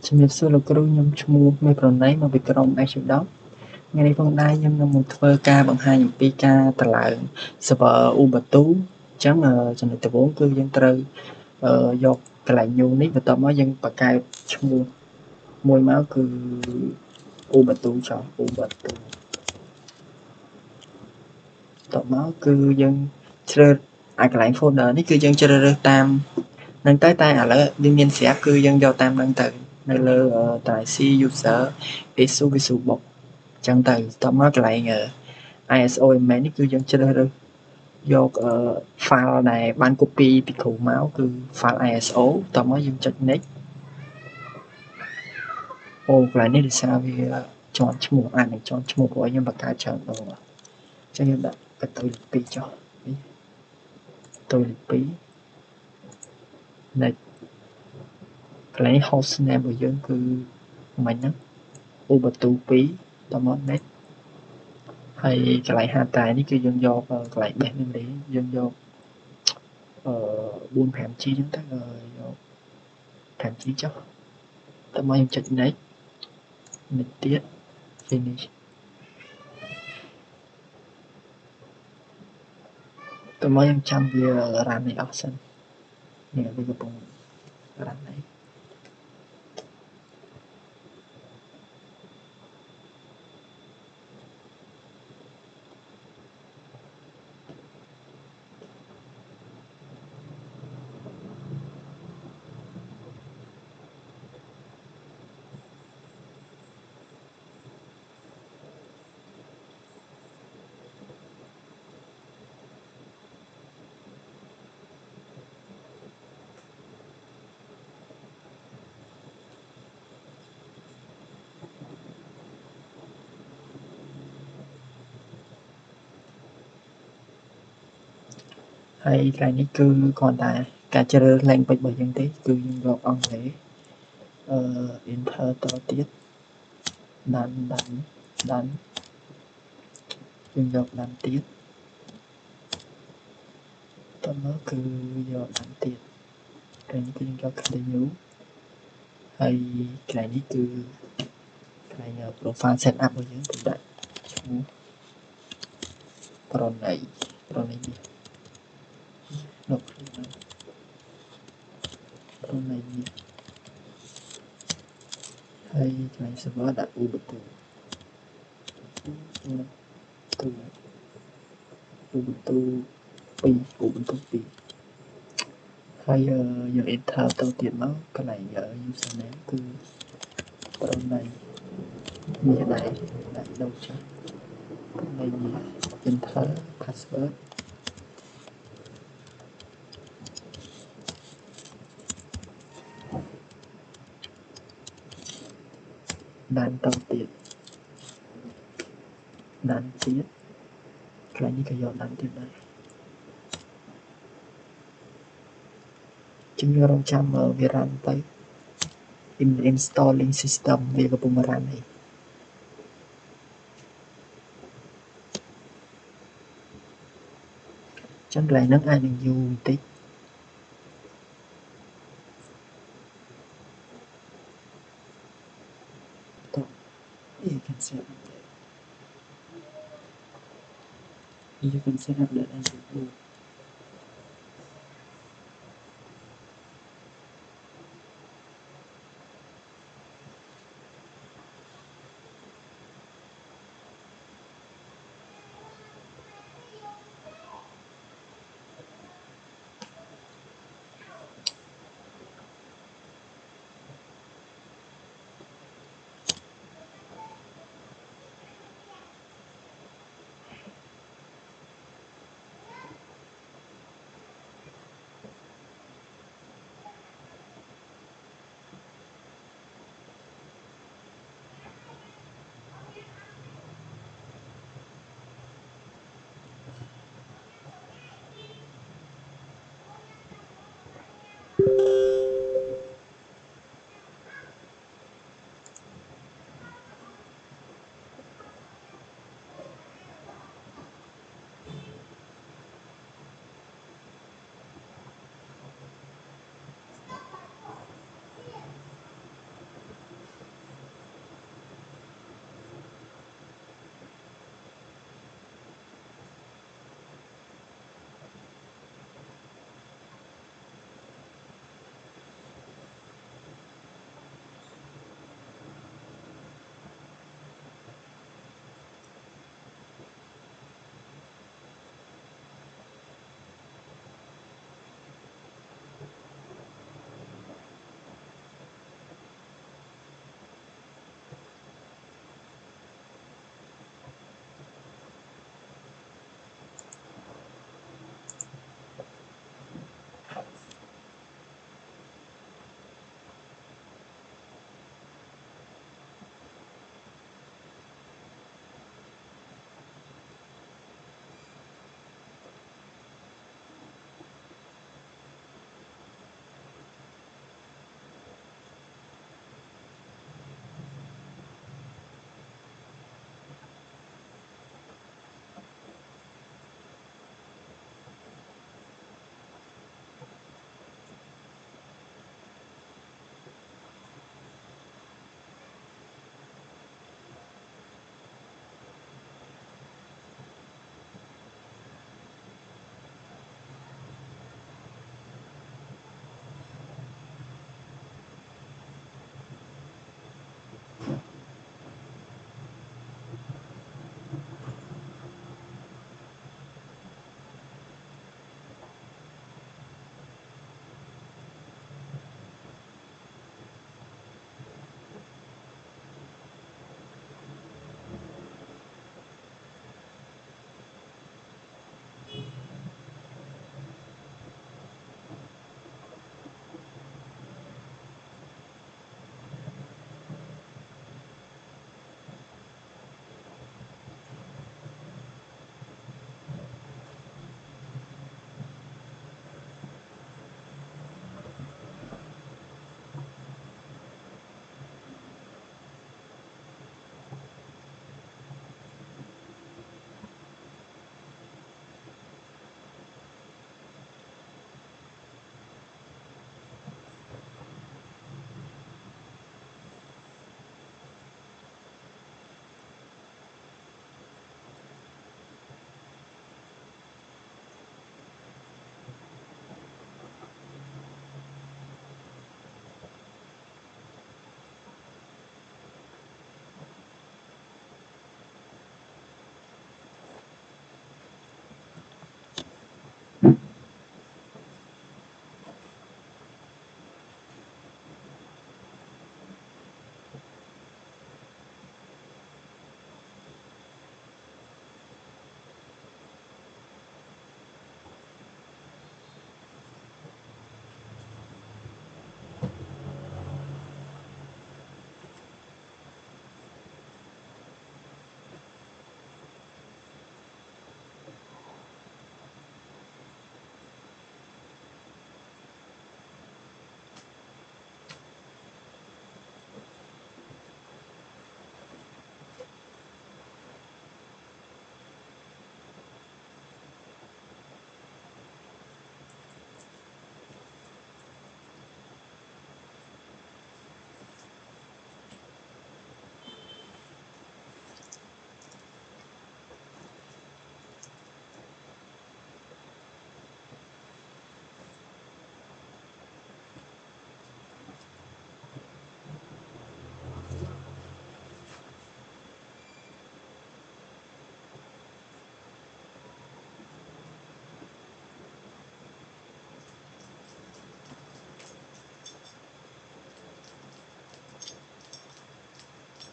ជំរាបសួរលោកគ្រូខ្ញុំឈ្មោះមេប្រណីមកពីក្រុម Action ថ្ងៃនេះផងដែរខ្ញុំនឹងមកធ្វើការបង្ហាញអំពីការតម្លើង server Ubuntu អញ្ចឹងចំណុចដំបូងគឺយើងត្រូវយកកន្លែង new នេះបន្ទាប់មកយើងបង្កើតឈ្មោះមួយមកគឺ Ubuntu ចុះ Ubuntu បន្ទាប់មកគឺយើងជ្រើសកន្លែង folder នេះគឺយើងជ្រើសរើសតាមហ្នឹងទៅតែឥឡូវវាមានស្រាប់គឺយើងយកតាមហ្នឹងទៅនៅលើតែ C user issue VisualBox អញ្ចឹងទៅបន្ទាប់មកកន្លែង ISO image នេះគឺយើងជ្រើសរើសយក file ដែលបាន copy ពីគ្រូមកគឺ file ISO បន្ទាប់មកយើងចុច next អូកន្លែងនេះដោយសារវាជាន់ឈ្មោះអាចនឹងជាន់ឈ្មោះព្រោះខ្ញុំបង្កើតច្រើនដងអញ្ចឹងយើងដាក់កន្ទុយលេខ2ចុះកន្ទុយលេខ2 next កន្លែង host name របស់យើងគឺមិនហ្នឹង Ubuntu 2បន្ទាប់មក next ហើយកន្លែង header នេះគឺយើងយកកន្លែង base memory យើងយក4-5G អញ្ចឹងទៅយក 5G ចុះតើមកយើងចុច next ទៀត finish តើមកយើងចាំវា run នេះអស់សិននេះវាកំពុង run នេះហើយកន្លែងនេះគឺគ្រាន់តែការជ្រើសរើស language របស់យើងទេគឺយើងយកអង់គ្លេសenter តទៀត done យើងយក done ទៀតតមកគឺយក done ទៀតកន្លែងនេះគឺយើងយក continue ហើយកន្លែងនេះគឺកន្លែង profile setup របស់យើងគឺដាក់ឈ្មោះប្រណីនេះលោកប្រណីនេះហើយកន្លែង server ដាក់ Ubuntu ហើយយើង enter ទៅទៀតមកកន្លែង username គឺប្រណីនេះដែរដាក់ដូរចុះប្រណីនេះ enter password ដានទៅទៀតដានទៀតកន្លែងនេះក៏យកដានទៀតដែរជំរាបរងចាំវា run ទៅ installing system វាកំពុង run នេះចឹងកន្លែងហ្នឹងអាចនឹងយូរបន្តិចតោះ you can set update and reboot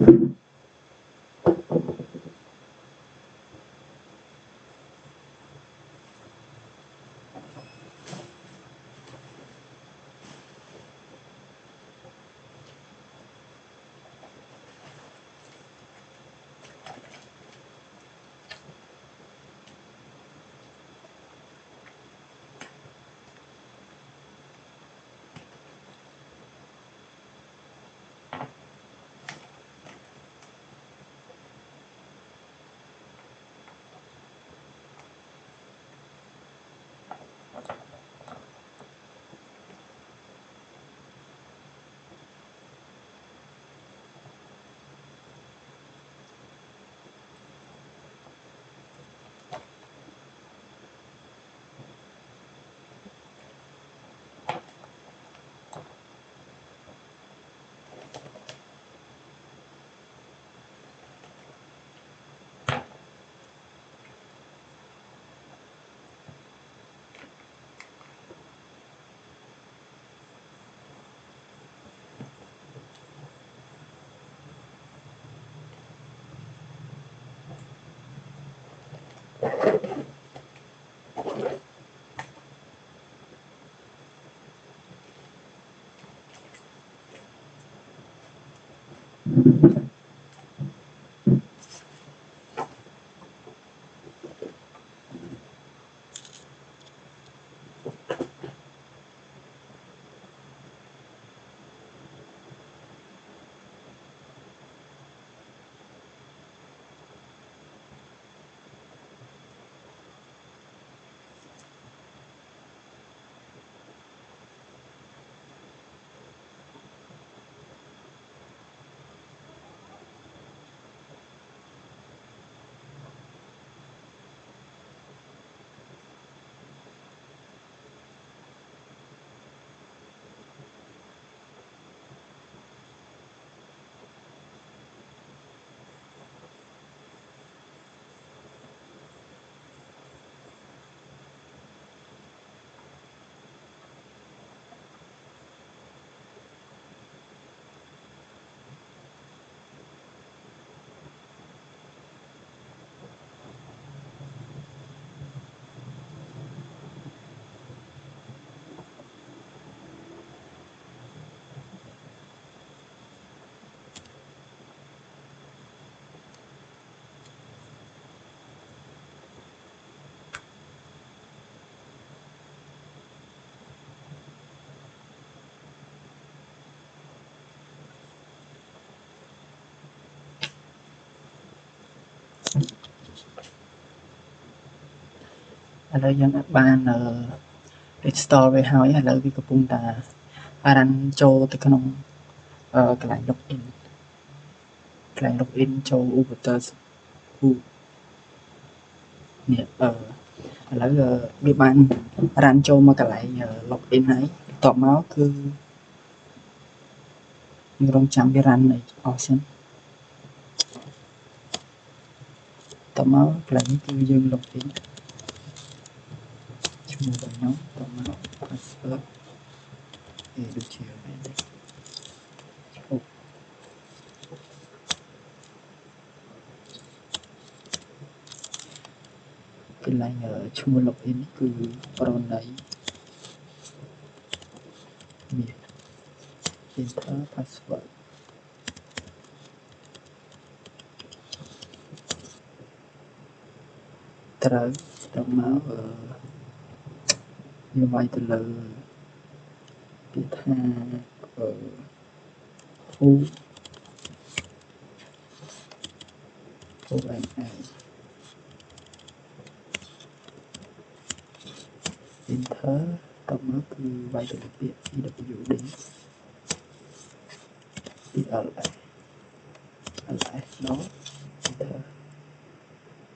ឥឡូវយើងបានinstall វាហើយឥឡូវវាកំពុងតែ run ចូលទៅក្នុងកន្លែង login ចូល Ubuntu នេះឥឡូវវាបាន run ចូលមកកន្លែង login ហើយបន្ទាប់មកគឺយើងរងចាំវា run អស់សិនបន្ទាប់មកកន្លែងនេះគឺយើង login ឈ្មោះរបស់ខ្ញុំបន្ទាប់មក password ដូចជាមែនទេកន្លែងឈ្មោះ login នេះគឺប្រណីមាស enter password ត្រូវដល់មកយើងវាយទៅលើពាក្យថា who am I enter ដល់មកគឺវាយទៅលើពាក្យ pwd ls ls ដល់